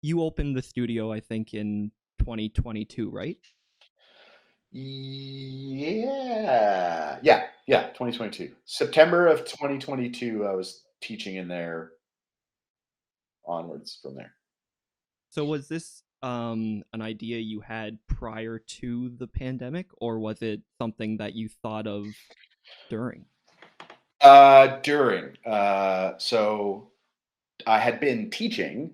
you opened the studio, I think, in 2022, right? Yeah, 2022. September of 2022, I was teaching in there onwards from there. So was this an idea you had prior to the pandemic, or was it something that you thought of during? So I had been teaching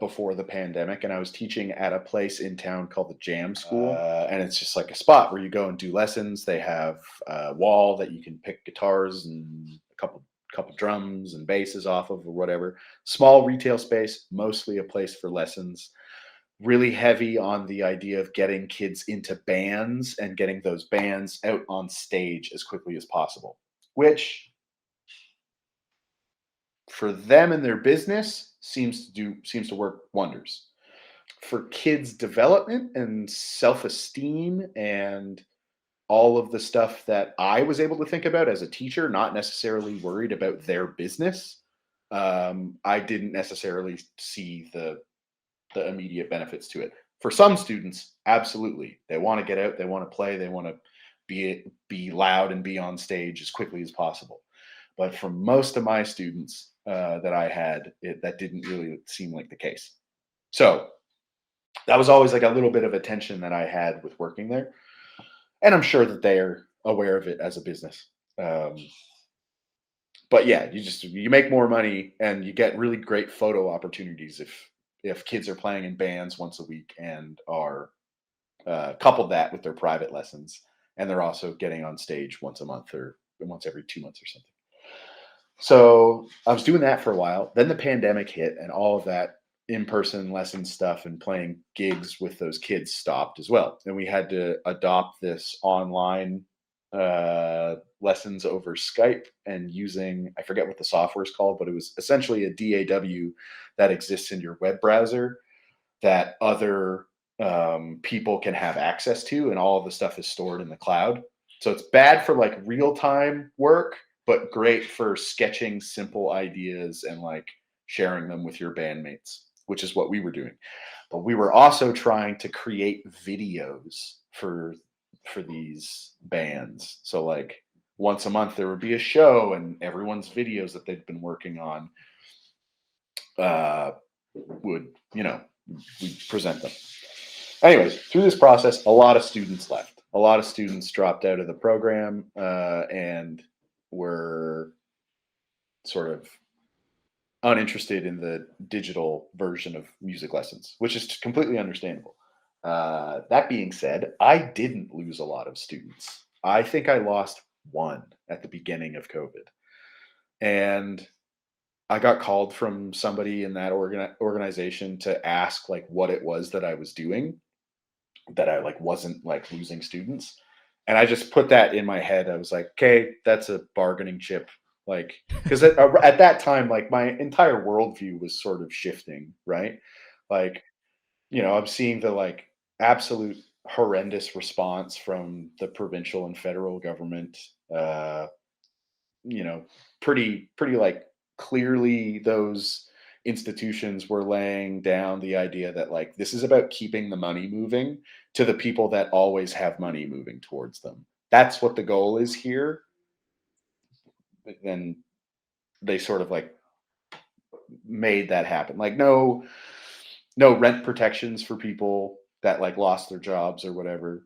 before the pandemic, and I was teaching at a place in town called the Jam School. And it's just like a spot where you go and do lessons. They have a wall that you can pick guitars and a couple drums and basses off of or whatever. Small retail space, mostly a place for lessons. Really heavy on the idea of getting kids into bands and getting those bands out on stage as quickly as possible, which for them and their business seems to work wonders. For kids' development and self-esteem and all of the stuff that I was able to think about as a teacher, not necessarily worried about their business, I didn't necessarily see the immediate benefits to it. For some students, absolutely, they want to get out, they want to play, they want to be loud and be on stage as quickly as possible. But for most of my students that I had, that didn't really seem like the case. So that was always like a little bit of a tension that I had with working there, and I'm sure that they're aware of it as a business. Um, but yeah, you make more money and you get really great photo opportunities if kids are playing in bands once a week and are coupled that with their private lessons, and they're also getting on stage once a month or once every 2 months or something. So I was doing that for a while. Then the pandemic hit, and all of that in-person lesson stuff and playing gigs with those kids stopped as well. And we had to adopt this online lessons over Skype and using, I forget what the software is called, but it was essentially a DAW that exists in your web browser that other people can have access to, and all of the stuff is stored in the cloud. So it's bad for like real time work, but great for sketching simple ideas and like sharing them with your bandmates, which is what we were doing. But we were also trying to create videos for these bands. So like once a month there would be a show, and everyone's videos that they'd been working on uh, would we present them. Anyways, through this process, a lot of students left. A lot of students dropped out of the program and were sort of uninterested in the digital version of music lessons, which is completely understandable. That being said, I didn't lose a lot of students. I think I lost one at the beginning of COVID. And I got called from somebody in that organization to ask like what it was that I was doing, that I like wasn't like losing students. And I just put that in my head. I was like, okay, that's a bargaining chip. Like, because at that time, like my entire worldview was sort of shifting, right? Like, I'm seeing the like absolute horrendous response from the provincial and federal government. Uh, you know, pretty like clearly those institutions were laying down the idea that like this is about keeping the money moving to the people that always have money moving towards them. That's what the goal is here. Then they sort of like made that happen. Like no rent protections for people that like lost their jobs or whatever.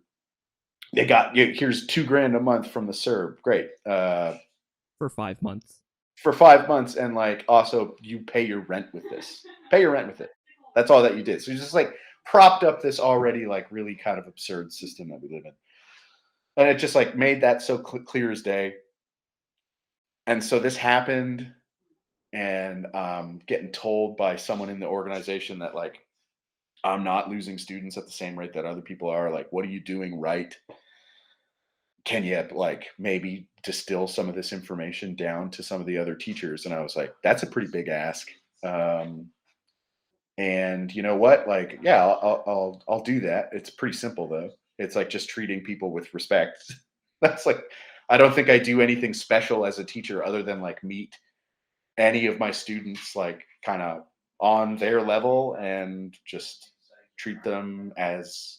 They got here's 2 grand a month from the CERB. Great. For 5 months. For 5 months, and like also you pay your rent with this. Pay your rent with it. That's all that you did. So you just like propped up this already like really kind of absurd system that we live in, and it just like made that so clear as day. And so this happened, and getting told by someone in the organization that like I'm not losing students at the same rate that other people are. Like, what are you doing right? Can you like maybe distill some of this information down to some of the other teachers? And I was like, that's a pretty big ask. Um, and you know what? Like, yeah, I'll do that. It's pretty simple though. It's like just treating people with respect. That's like, I don't think I do anything special as a teacher other than like meet any of my students like kind of on their level and just treat them as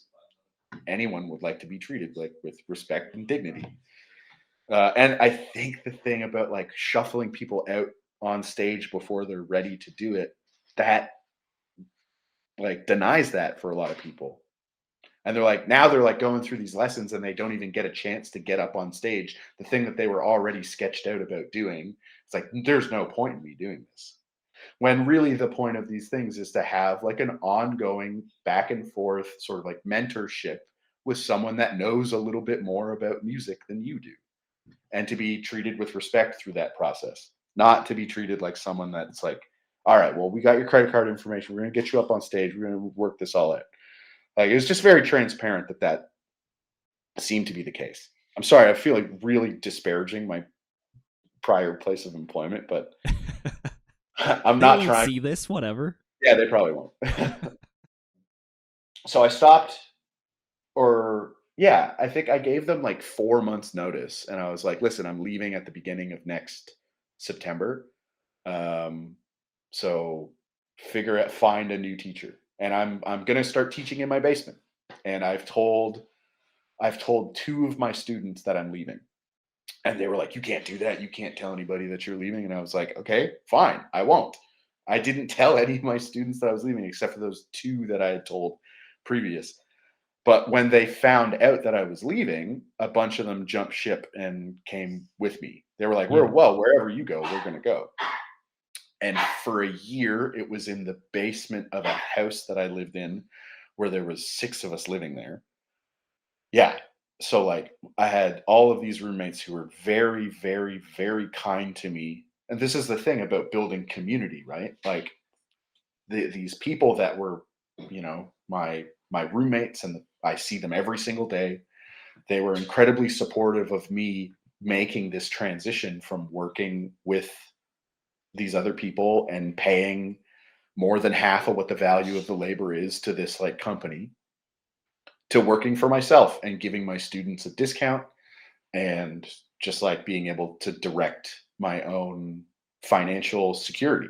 anyone would like to be treated, like with respect and dignity. And I think the thing about like shuffling people out on stage before they're ready to do it, that like denies that for a lot of people. And they're like, now they're like going through these lessons and they don't even get a chance to get up on stage. The thing that they were already sketched out about doing, it's like, there's no point in me doing this. When really the point of these things is to have like an ongoing back and forth sort of like mentorship with someone that knows a little bit more about music than you do, and to be treated with respect through that process, not to be treated like someone that's like, all right, well, we got your credit card information. We're going to get you up on stage. We're going to work this all out. Like, it was just very transparent that that seemed to be the case. I'm sorry, I feel like really disparaging my prior place of employment, but I'm They not won't trying. see this, whatever. Yeah, they probably won't. So I stopped, or yeah, I think I gave them like 4 months notice, and I was like, listen, I'm leaving at the beginning of next September. Um, so find a new teacher, and I'm gonna start teaching in my basement. And I've told two of my students that I'm leaving, and they were like, "You can't do that. You can't tell anybody that you're leaving." And I was like, "Okay, fine, I won't." I didn't tell any of my students that I was leaving, except for those two that I had told previous. But when they found out that I was leaving, a bunch of them jumped ship and came with me. They were like, Yeah. well, wherever you go, we're going to go." And for a year, it was in the basement of a house that I lived in, where there was 6 of us living there. Yeah. So, like, I had all of these roommates who were very, very, very kind to me. And this is the thing about building community, right? Like, these people that were, my roommates, and I see them every single day. They were incredibly supportive of me making this transition from working with these other people and paying more than half of what the value of the labor is to this like company, to working for myself and giving my students a discount, and just like being able to direct my own financial security.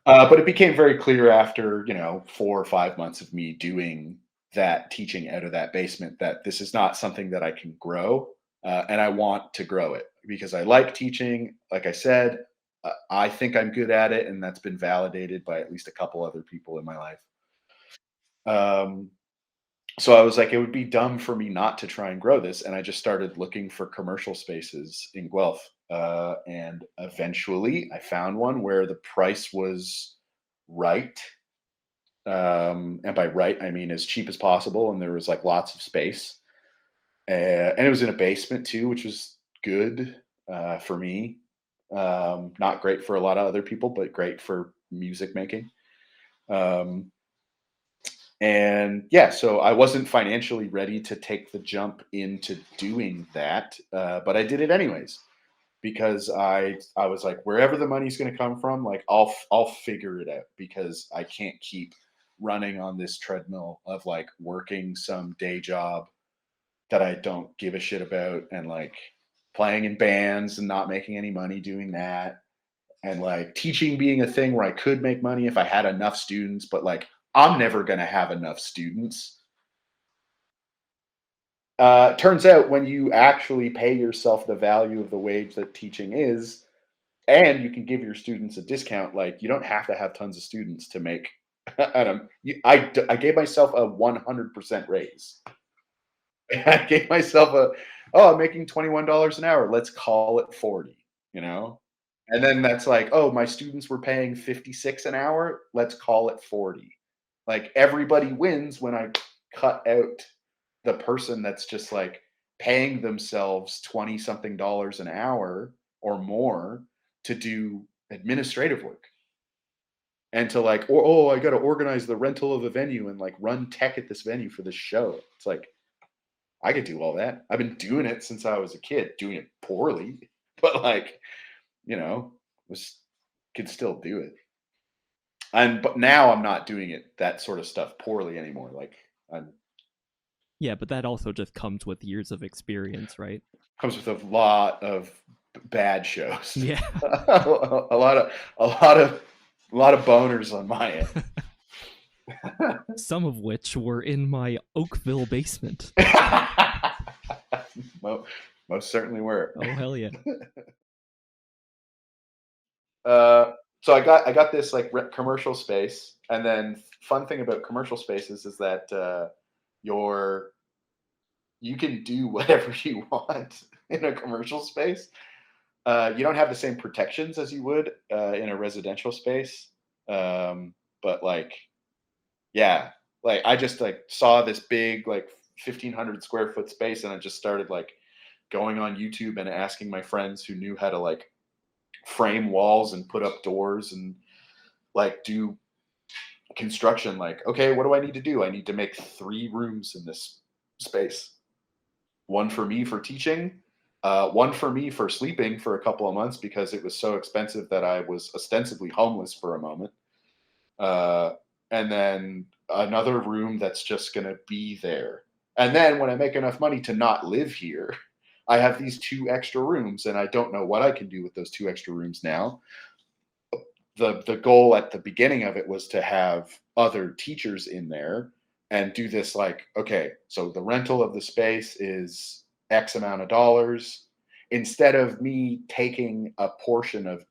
But it became very clear after 4 or 5 months of me doing that, teaching out of that basement, that this is not something that I can grow, and I want to grow it because I like teaching. Like I said, I think I'm good at it, and that's been validated by at least a couple other people in my life. Um, so I was like, it would be dumb for me not to try and grow this, and I just started looking for commercial spaces in Guelph, and eventually I found one where the price was right. And by right, I mean as cheap as possible, and there was like lots of space, and it was in a basement too, which was good for me. Not great for a lot of other people, but great for music making. Um, and yeah, so I wasn't financially ready to take the jump into doing that, but I did it anyways because I was like, wherever the money's going to come from, like I'll figure it out, because I can't keep running on this treadmill of like working some day job that I don't give a shit about, and like playing in bands and not making any money doing that, and like teaching being a thing where I could make money if I had enough students, but like I'm never going to have enough students. Turns out when you actually pay yourself the value of the wage that teaching is, and you can give your students a discount, like you don't have to have tons of students to make. I don't. I gave myself a 100% raise. I gave myself I'm making $21 an hour. Let's call it 40. You know, and then that's like, oh, my students were paying 56 an hour. Let's call it 40. Like everybody wins when I cut out the person that's just like paying themselves 20 something dollars an hour or more to do administrative work, and to like, oh, I got to organize the rental of a venue and like run tech at this venue for this show. It's like, I could do all that. I've been doing it since I was a kid, doing it poorly, but like, was could still do it. And but now I'm not doing it that sort of stuff poorly anymore. Like, I'm Yeah, but that also just comes with years of experience, right? comes with a lot of bad shows. Yeah. a lot of a lot of a lot of boners on my end. Some of which were in my Oakville basement. most, most certainly were. Oh hell yeah. Uh, so I got this like commercial space, and then fun thing about commercial spaces is that your you can do whatever you want in a commercial space. You don't have the same protections as you would in a residential space, but like yeah, like I just like saw this big like 1,500 square foot space, and I just started like going on YouTube and asking my friends who knew how to like frame walls and put up doors and like do construction. Like, okay, what do I need to do? I need to make 3 rooms in this space. One for me for teaching, one for me for sleeping for a couple of months because it was so expensive that I was ostensibly homeless for a moment. Uh, and then another room that's just going to be there. And then when I make enough money to not live here, I have these 2 extra rooms, and I don't know what I can do with those 2 extra rooms now. The goal at the beginning of it was to have other teachers in there and do this like, okay, so the rental of the space is X amount of dollars. Instead of me taking a portion of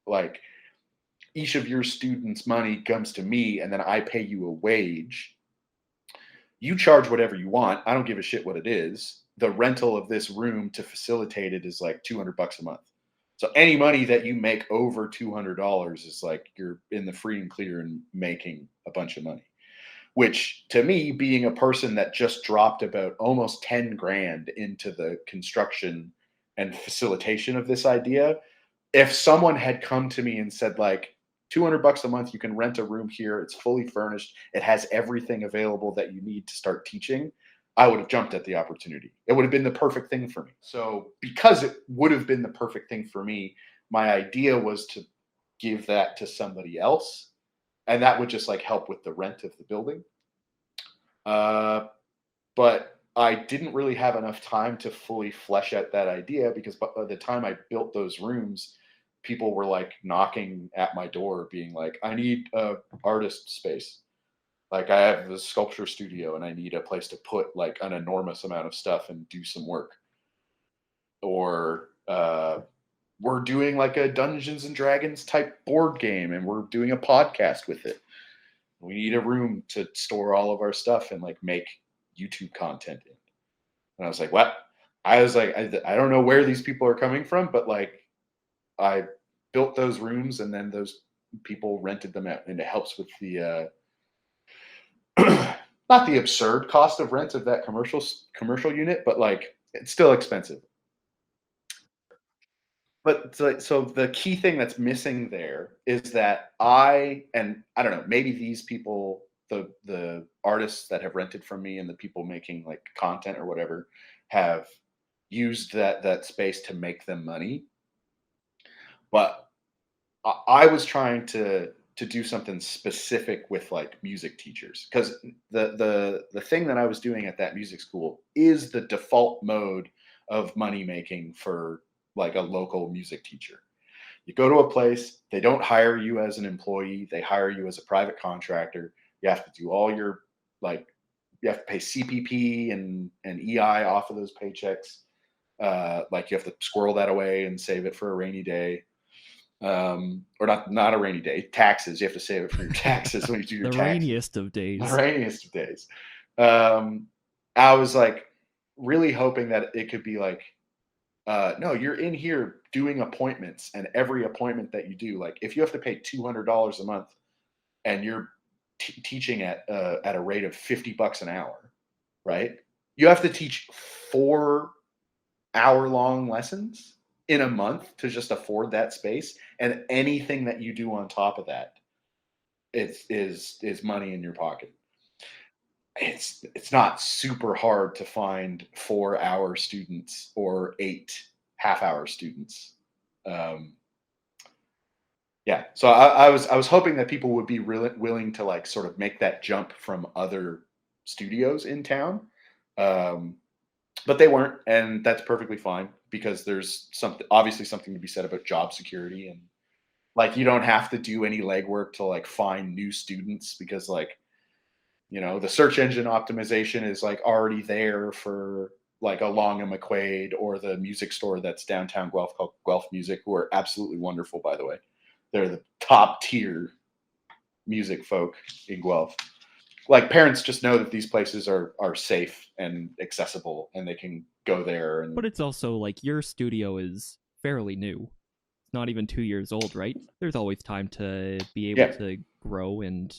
like each of your students' money comes to me and then I pay you a wage. You charge whatever you want. I don't give a shit what it is. The rental of this room to facilitate it is like $200 a month. So any money that you make over $200 is like you're in the free and clear and making a bunch of money. Which to me, being a person that just dropped about almost 10 grand into the construction and facilitation of this idea, if someone had come to me and said like $200 a month, you can rent a room here, it's fully furnished, it has everything available that you need to start teaching, I would have jumped at the opportunity. It would have been the perfect thing for me. So because it would have been the perfect thing for me, my idea was to give that to somebody else, and that would just like help with the rent of the building. But I didn't really have enough time to fully flesh out that idea because by the time I built those rooms, people were like knocking at my door, being like, "I need a artist space. Like I have a sculpture studio, and I need a place to put like an enormous amount of stuff and do some work." Or we're doing like a Dungeons and Dragons type board game, and we're doing a podcast with it. We need a room to store all of our stuff and like make YouTube content in. And I was like, what? I was like, I don't know where these people are coming from, but like I built those rooms and then those people rented them out. And it helps with the, not the absurd cost of rent of that commercial unit, but like it's still expensive. But so the key thing that's missing there is that and I don't know, maybe these people, the artists that have rented from me and the people making like content or whatever, have used that space to make them money. But I was trying to do something specific with like music teachers because the thing that I was doing at that music school is the default mode of money making for like a local music teacher. You go to a place, they don't hire you as an employee, they hire you as a private contractor. You have to do all your like you have to pay CPP and EI off of those paychecks. Like you have to squirrel that away and save it for a rainy day. Or not a rainy day, taxes. You have to save it for your taxes when you do your The taxes. rainiest of The days. rainiest of days. I was like really hoping that it could be like, no, you're in here doing appointments, and every appointment that you do, like if you have to pay $200 a month and you're teaching at a rate of $50 an hour, right? You have to teach 4 hour-long lessons in a month to just afford that space, and anything that you do on top of that is money in your pocket. It's not super hard to find 4 hour students or 8 half-hour students. Um, yeah, so I was hoping that people would be really willing to like sort of make that jump from other studios in town, um, but they weren't, and that's perfectly fine. because there's something obviously something to be said about job security, and like you don't have to do any legwork to like find new students because like the search engine optimization is like already there for like a Long and McQuaid or the music store that's downtown Guelph called Guelph Music, who are absolutely wonderful, by the way. They're the top tier music folk in Guelph. Like parents just know that these places are safe and accessible, and they can go there. But And it's also like your studio is fairly new. It's not even 2 years old, right? There's always time to be able yeah, to grow and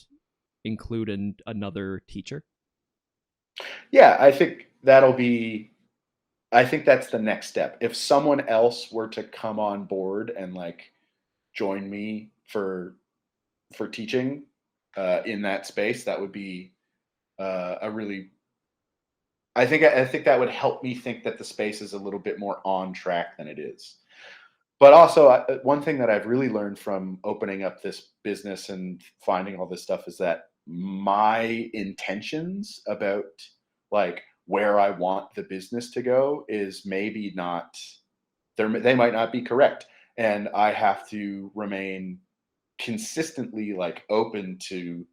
include another teacher. yeah, I think that's the next step. If someone else were to come on board and like join me for teaching in that space, that would be a really. I think that would help me think that the space is a little bit more on track than it is. But also, one thing that I've really learned from opening up this business and finding all this stuff is that my intentions about like where I want the business to go is maybe not they might not be correct, and I have to remain consistently like open to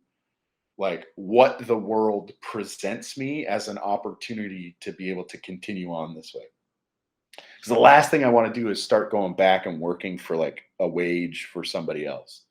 like what the world presents me as an opportunity to be able to continue on this way. Because the last thing I want to do is start going back and working for like a wage for somebody else.